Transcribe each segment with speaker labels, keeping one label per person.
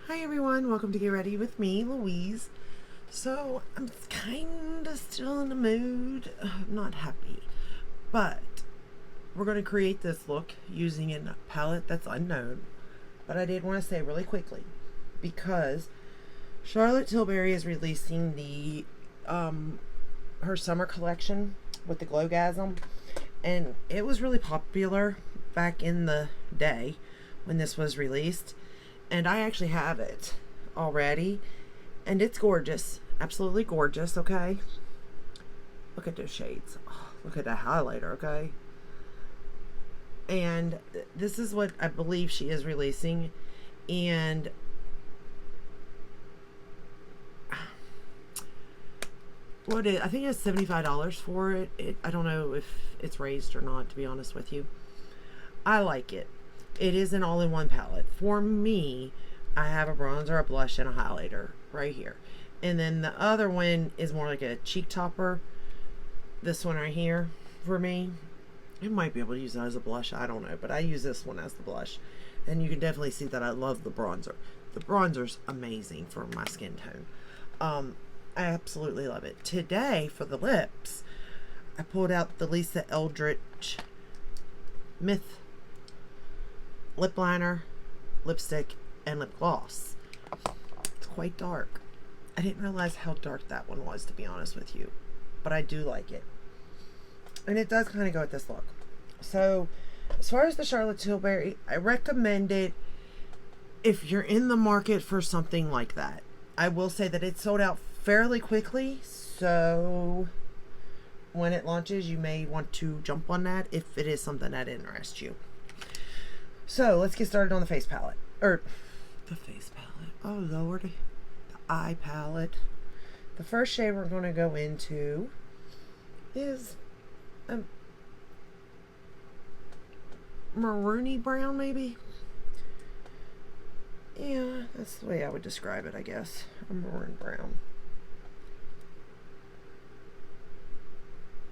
Speaker 1: Hi everyone, welcome to Get Ready with me, Louise. So, I'm kind of still in the mood. I'm not happy. But, we're going to create this look using a palette that's unknown. But I did want to say really quickly, because Charlotte Tilbury is releasing her summer collection with the Glowgasm. And it was really popular back in the day when this was released. And I actually have it already, and it's gorgeous, absolutely gorgeous. Okay, look at those shades. Oh, look at that highlighter. Okay, and this is what I believe she is releasing, and I think it's $75 for it. I don't know if it's raised or not, to be honest with you. I like it. It is an all-in-one palette. For me, I have a bronzer, a blush, and a highlighter right here. And then the other one is more like a cheek topper. This one right here, for me. You might be able to use that as a blush, I don't know. But I use this one as the blush. And you can definitely see that I love the bronzer. The bronzer's amazing for my skin tone. I absolutely love it. Today, for the lips, I pulled out the Lisa Eldridge Myth lip liner, lipstick, and lip gloss. It's quite dark. I didn't realize how dark that one was, to be honest with you, but I do like it. And it does kind of go with this look. So, as far as the Charlotte Tilbury, I recommend it if you're in the market for something like that. I will say that it sold out fairly quickly, so when it launches, you may want to jump on that if it is something that interests you. So let's get started on the face palette. The face palette. Oh Lord. The eye palette. The first shade we're going to go into is a maroony brown, maybe. Yeah, that's the way I would describe it, I guess. A maroon brown.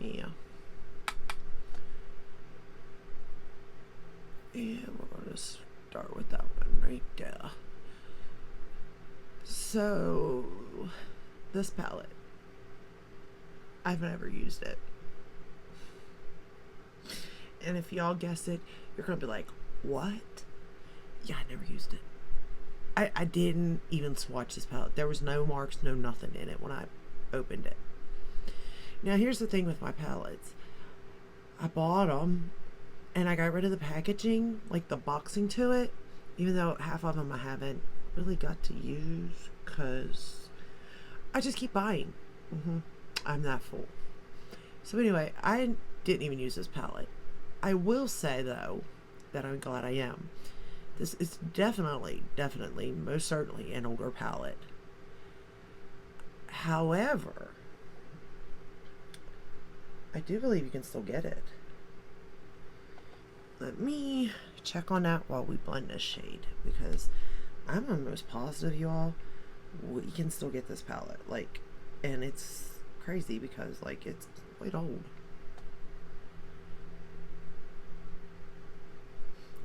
Speaker 1: Yeah. And we're going to start with that one right there. So, this palette, I've never used it. And if y'all guess it, you're going to be like, what? Yeah, I never used it. I didn't even swatch this palette. There was no marks, no nothing in it when I opened it. Now, here's the thing with my palettes. I bought them and I got rid of the packaging, like the boxing to it, even though half of them I haven't really got to use because I just keep buying. I'm that full. So anyway, I didn't even use this palette. I will say though that I'm glad I am. This is definitely, most certainly an older palette. However, I do believe you can still get it. Let me check on that while we blend this shade, because I'm almost positive, y'all, we can still get this palette. Like, and it's crazy because, like, it's quite old.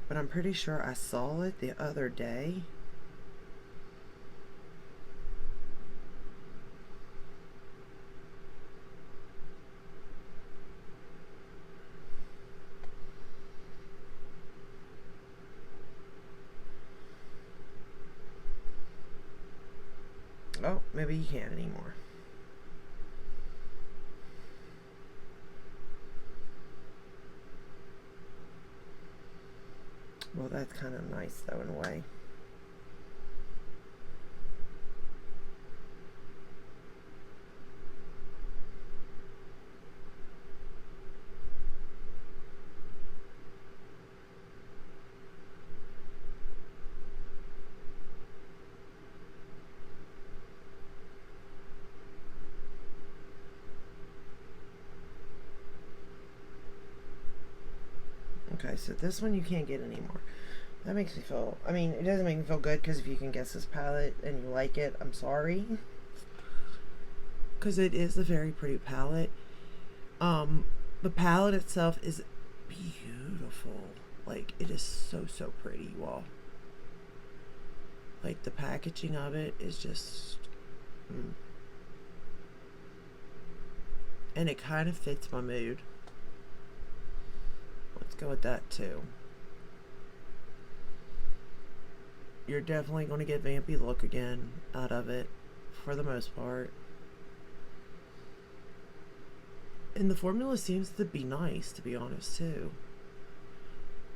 Speaker 1: But I'm pretty sure I saw it the other day. Oh, maybe you can't anymore. Well, that's kind of nice though in a way. Okay, so this one you can't get anymore. That makes me feel, I mean, it doesn't make me feel good because if you can guess this palette and you like it, I'm sorry. Because it is a very pretty palette. The palette itself is beautiful. Like, it is so, so pretty, you all. Like, the packaging of it is just... And it kind of fits my mood. Let's go with that too. You're definitely going to get vampy look again out of it, for the most part. And the formula seems to be nice, to be honest, too.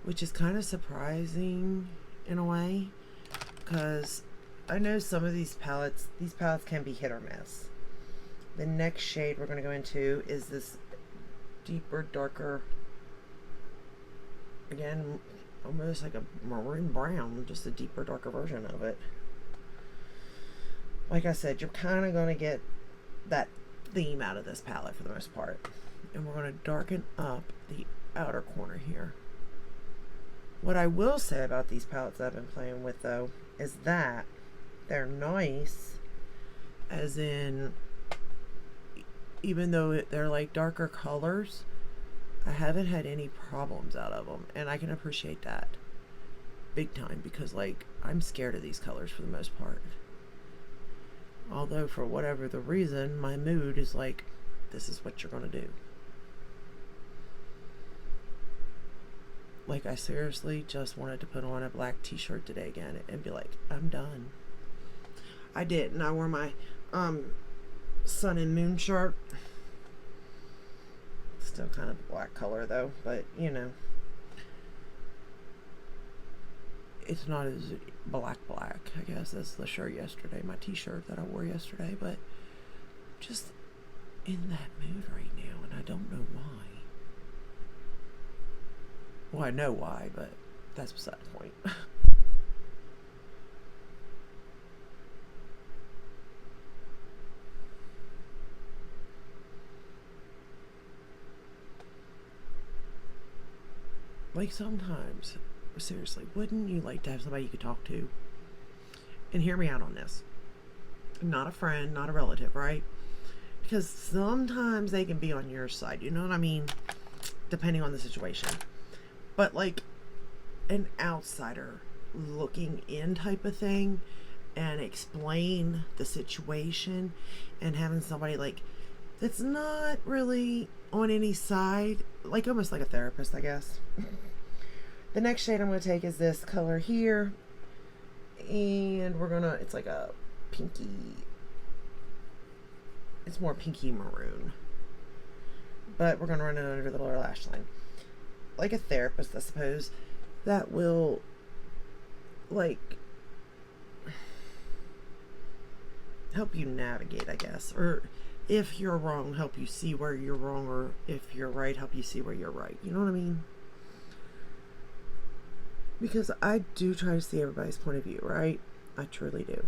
Speaker 1: Which is kind of surprising in a way, because I know some of these palettes can be hit or miss. The next shade we're going to go into is this deeper, darker, again, almost like a maroon brown, just a deeper, darker version of it. Like I said, you're kind of going to get that theme out of this palette for the most part. And we're going to darken up the outer corner here. What I will say about these palettes that I've been playing with, though, is that they're nice, as in, even though they're like darker colors, I haven't had any problems out of them, and I can appreciate that big time, because like, I'm scared of these colors for the most part. Although for whatever the reason, my mood is like, this is what you're gonna do. Like, I seriously just wanted to put on a black t-shirt today again and be like, I'm done. I did, and I wore my sun and moon shirt. Still kind of black color though, but you know, it's not as black, I guess, as the shirt yesterday, my t-shirt that I wore yesterday, but just in that mood right now, and I don't know why. Well, I know why, but that's beside the point. Like, sometimes, seriously, wouldn't you like to have somebody you could talk to? And hear me out on this. Not a friend, not a relative, right? Because sometimes they can be on your side, you know what I mean? Depending on the situation. But like an outsider looking in type of thing, and explain the situation, and having somebody like that's not really on any side, like almost like a therapist, I guess. The next shade I'm going to take is this color here, and we're gonna, it's like a pinky, it's more pinky maroon, but we're gonna run it under the lower lash line, like a therapist, I suppose, that will like help you navigate, I guess, or if you're wrong, help you see where you're wrong, or if you're right, help you see where you're right. You know what I mean? Because I do try to see everybody's point of view, right? I truly do.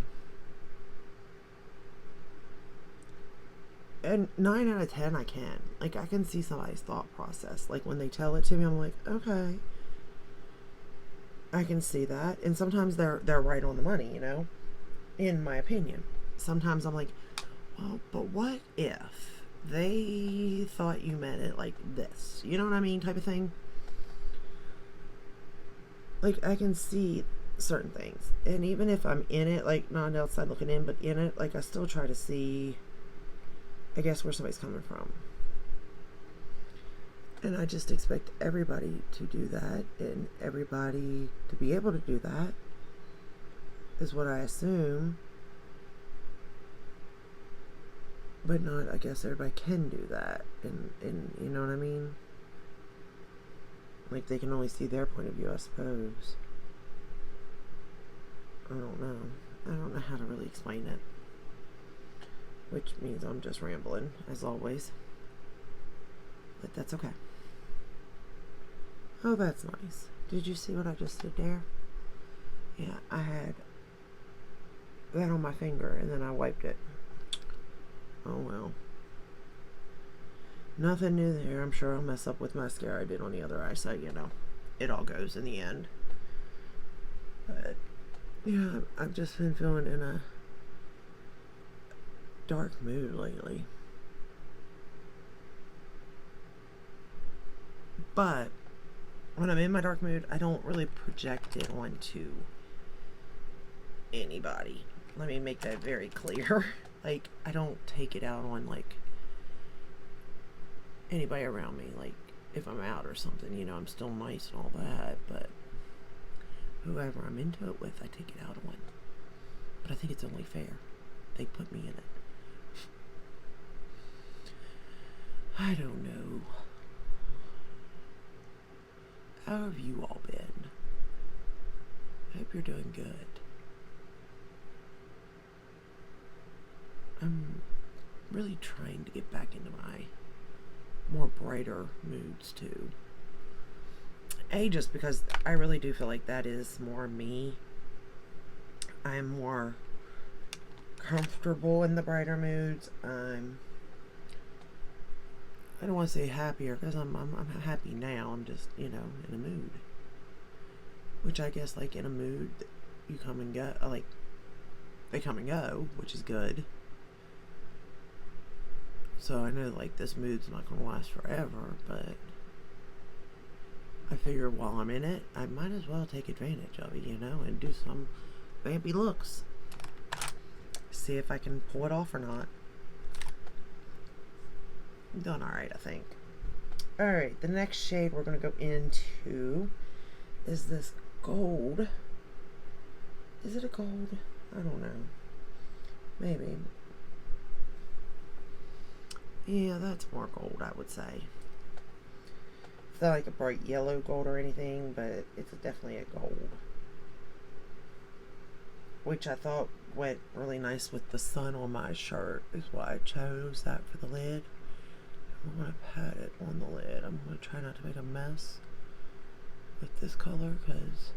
Speaker 1: And 9 out of 10 I can. Like, I can see somebody's thought process. Like, when they tell it to me, I'm like, okay, I can see that. And sometimes they're right on the money, you know, in my opinion. Sometimes I'm like, well, but what if they thought you meant it like this? You know what I mean? Type of thing. Like, I can see certain things. And even if I'm in it, like, not outside looking in, but in it, like, I still try to see, I guess, where somebody's coming from. And I just expect everybody to do that, and everybody to be able to do that is what I assume. But not, I guess everybody can do that, and you know what I mean? Like, they can only see their point of view, I suppose. I don't know. I don't know how to really explain it. Which means I'm just rambling, as always. But that's okay. Oh, that's nice. Did you see what I just did there? Yeah, I had that on my finger, and then I wiped it. Oh well. Nothing new there. I'm sure I'll mess up with mascara I did on the other eye, so you know, it all goes in the end. But yeah, I've just been feeling in a dark mood lately. But when I'm in my dark mood, I don't really project it onto anybody. Let me make that very clear. Like, I don't take it out on, like, anybody around me. Like, if I'm out or something, you know, I'm still nice and all that, but whoever I'm into it with, I take it out on. But I think it's only fair. They put me in it. I don't know. How have you all been? I hope you're doing good. I'm really trying to get back into my more brighter moods too. Just because I really do feel like that is more me. I'm more comfortable in the brighter moods. I don't want to say happier because I'm happy now. I'm just, you know, in a mood. Which I guess, like, in a mood, you come and go. Like, they come and go, which is good. So I know, like, this mood's not going to last forever, but I figure while I'm in it, I might as well take advantage of it, you know, and do some vampy looks. See if I can pull it off or not. I'm doing alright, I think. Alright, the next shade we're going to go into is this gold. Is it a gold? I don't know. Maybe. Yeah, that's more gold, I would say. It's not like a bright yellow gold or anything, but it's definitely a gold. Which I thought went really nice with the sun on my shirt, is why I chose that for the lid. I'm going to pat it on the lid. I'm going to try not to make a mess with this color because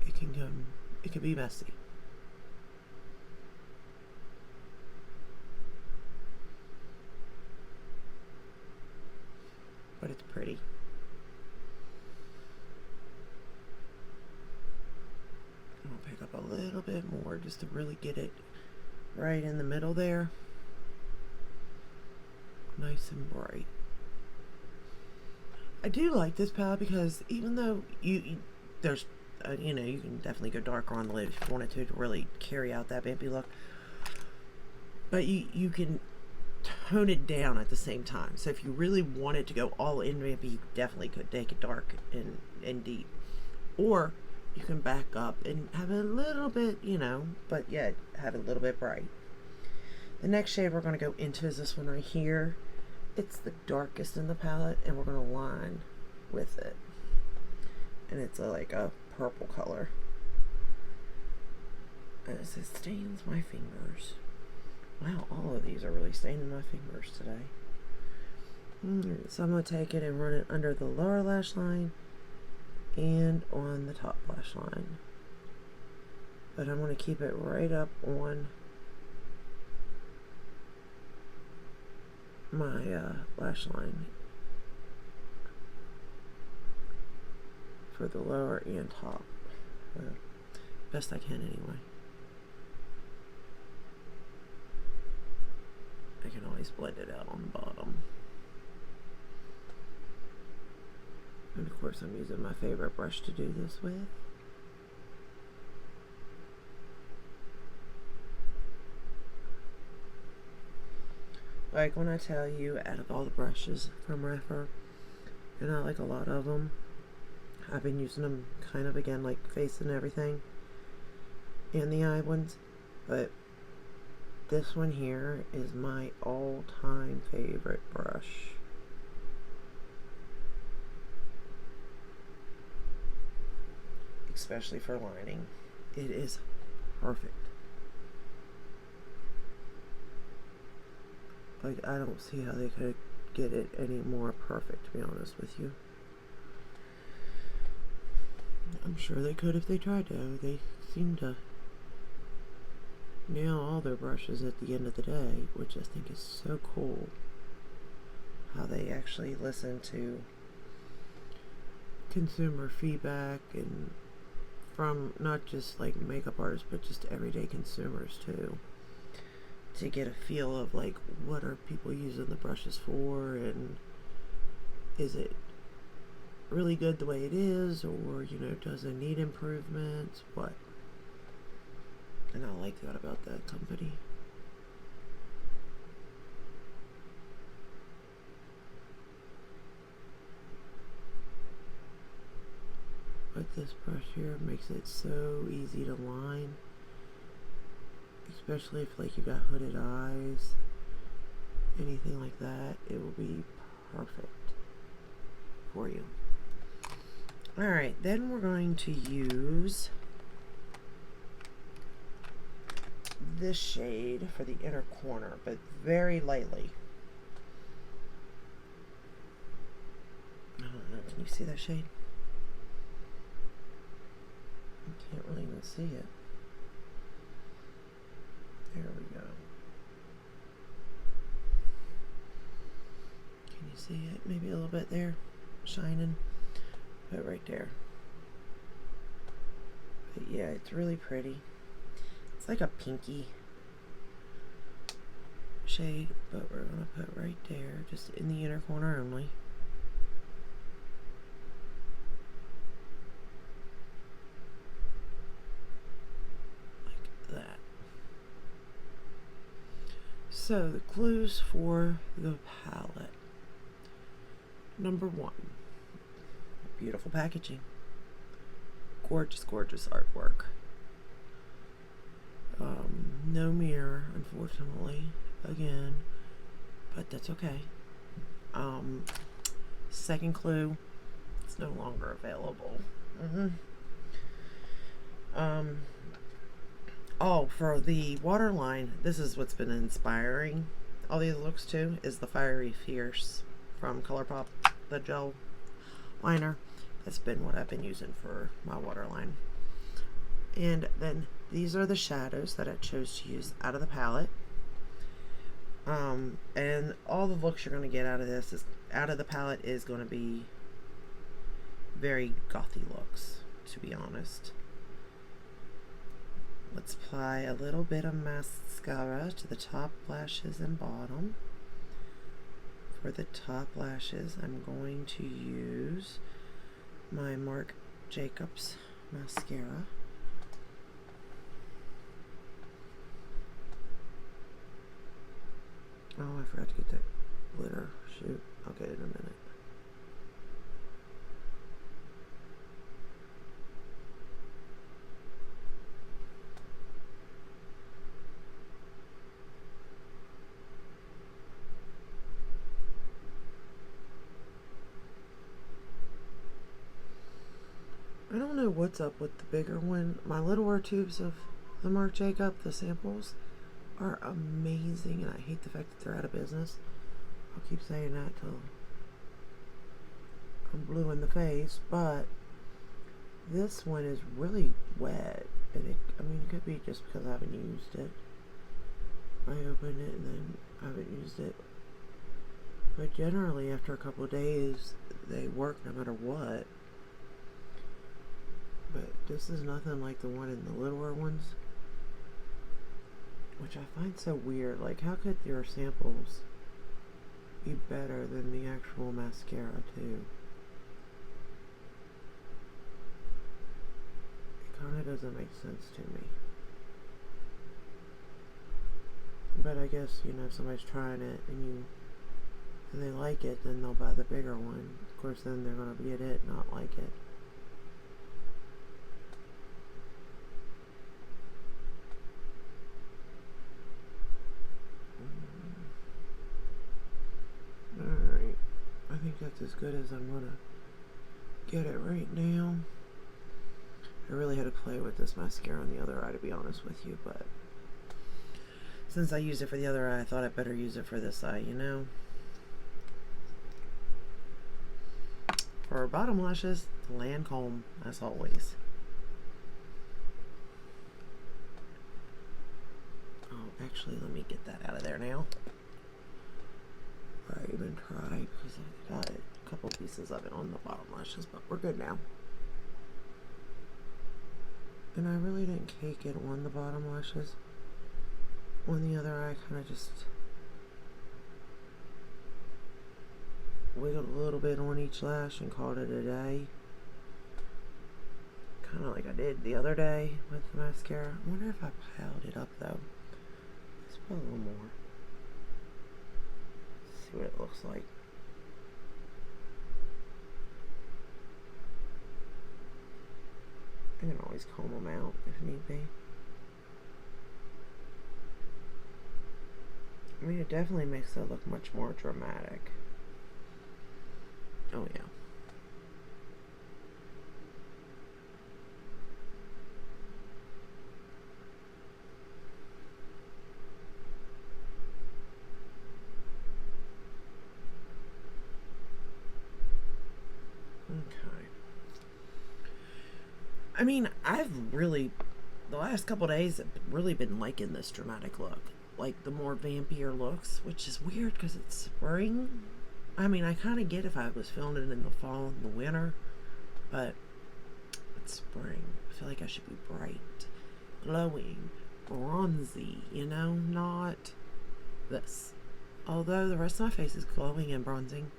Speaker 1: it can be messy. But it's pretty. I'm going to pick up a little bit more just to really get it right in the middle there. Nice and bright. I do like this palette because even though there's you know, you can definitely go darker on the lid if you wanted to really carry out that vampy look, but you can tone it down at the same time. So if you really wanted to go all in vampy, you definitely could take it dark and deep, or you can back up and have it a little bit, you know, but yet have it a little bit bright. The next shade we're going to go into is this one right here. It's the darkest in the palette, and we're going to line with it. And it's like a purple color. And it says, stains my fingers. Wow, all of these are really staining my fingers today. So I'm going to take it and run it under the lower lash line and on the top lash line. But I'm going to keep it right up on my lash line for the lower and top. Best I can anyway. I can always blend it out on the bottom. And of course I'm using my favorite brush to do this with. Like when I tell you, out of all the brushes from Refer, and I like a lot of them, I've been using them kind of again like face and everything, and the eye ones, but this one here is my all-time favorite brush. Especially for lining. It is perfect. Like, I don't see how they could get it any more perfect, to be honest with you. I'm sure they could if they tried to. They seem to nail all their brushes at the end of the day, which I think is so cool. How they actually listen to consumer feedback, and from not just like makeup artists, but just everyday consumers too, to get a feel of like what are people using the brushes for, and is it really good the way it is, or you know, does it need improvements, what. And I like that about that company. But this brush here makes it so easy to line. Especially if like you got hooded eyes. Anything like that. It will be perfect for you. Alright, then we're going to use this shade for the inner corner, but very lightly. I don't know, can you see that shade? I can't really even see it. There we go. Can you see it? Maybe a little bit there, shining. But right there. But yeah, it's really pretty. It's like a pinky shade, but we're going to put right there, just in the inner corner only. Like that. So the clues for the palette. Number 1. Beautiful packaging. Gorgeous, gorgeous artwork. No mirror, unfortunately, again, but that's okay. Second clue, it's no longer available. Oh, for the waterline, this is what's been inspiring all these looks too, is the Fiery Fierce from ColourPop, the gel liner. That's been what I've been using for my waterline. And then these are the shadows that I chose to use out of the palette. And all the looks you're going to get out of this is out of the palette is going to be very gothy looks, to be honest. Let's apply a little bit of mascara to the top lashes and bottom. For the top lashes, I'm going to use my Marc Jacobs mascara. Oh, I forgot to get that glitter. Shoot, I'll get it in a minute. I don't know what's up with the bigger one. My littler tubes of the Marc Jacob, the samples, are amazing, and I hate the fact that they're out of business. I'll keep saying that till I'm blue in the face, but this one is really wet, and it could be just because I haven't used it. I opened it and then I haven't used it. But generally, after a couple of days, they work no matter what. But this is nothing like the one in the littler ones, which I find so weird. Like, how could your samples be better than the actual mascara too? It kind of doesn't make sense to me. But I guess, you know, if somebody's trying it and they like it, then they'll buy the bigger one. Of course, then they're going to get it, not like it. Alright, I think that's as good as I'm going to get it right now. I really had to play with this mascara on the other eye, to be honest with you, but since I used it for the other eye, I thought I'd better use it for this eye, you know? For our bottom lashes, Lancome, as always. Oh, actually, let me get that out of there now. Or I even try, because I got a couple pieces of it on the bottom lashes, but we're good now. And I really didn't cake it on the bottom lashes. On the other eye, kind of just wiggled a little bit on each lash and called it a day. kind of like I did the other day with the mascara. I wonder if I piled it up though. Let's put a little more. See what it looks like. I can always comb them out if need be. I mean, it definitely makes it look much more dramatic. Oh yeah. Okay. I mean, the last couple days, I've really been liking this dramatic look. Like the more vampier looks, which is weird because it's spring. I mean, I kind of get if I was filming it in the fall and the winter, but it's spring. I feel like I should be bright, glowing, bronzy, you know, not this. Although the rest of my face is glowing and bronzing,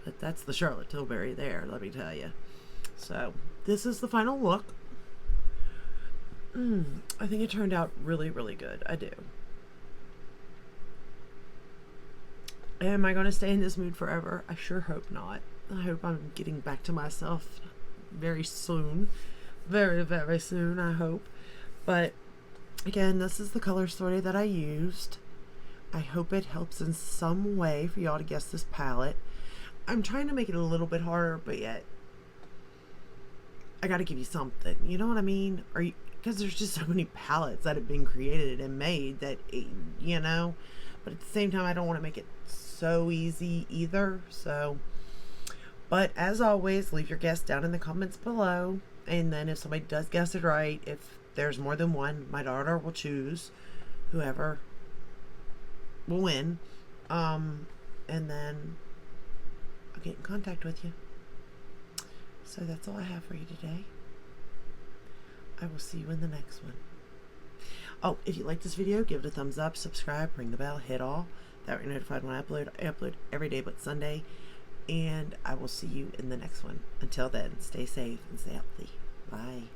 Speaker 1: but that's the Charlotte Tilbury there, let me tell you. So, this is the final look. I think it turned out really, really good. I do. Am I going to stay in this mood forever? I sure hope not. I hope I'm getting back to myself very soon. Very, very soon, I hope. But, again, this is the color story that I used. I hope it helps in some way for y'all to guess this palette. I'm trying to make it a little bit harder, but yet I got to give you something. You know what I mean? Because there's just so many palettes that have been created and made that, you know, but at the same time, I don't want to make it so easy either. So, but as always, leave your guess down in the comments below. And then if somebody does guess it right, if there's more than one, my daughter will choose whoever will win. And then I'll get in contact with you. So that's all I have for you today. I will see you in the next one. Oh, if you like this video, give it a thumbs up, subscribe, ring the bell, hit all. That way you're notified when I upload. I upload every day but Sunday. And I will see you in the next one. Until then, stay safe and stay healthy. Bye.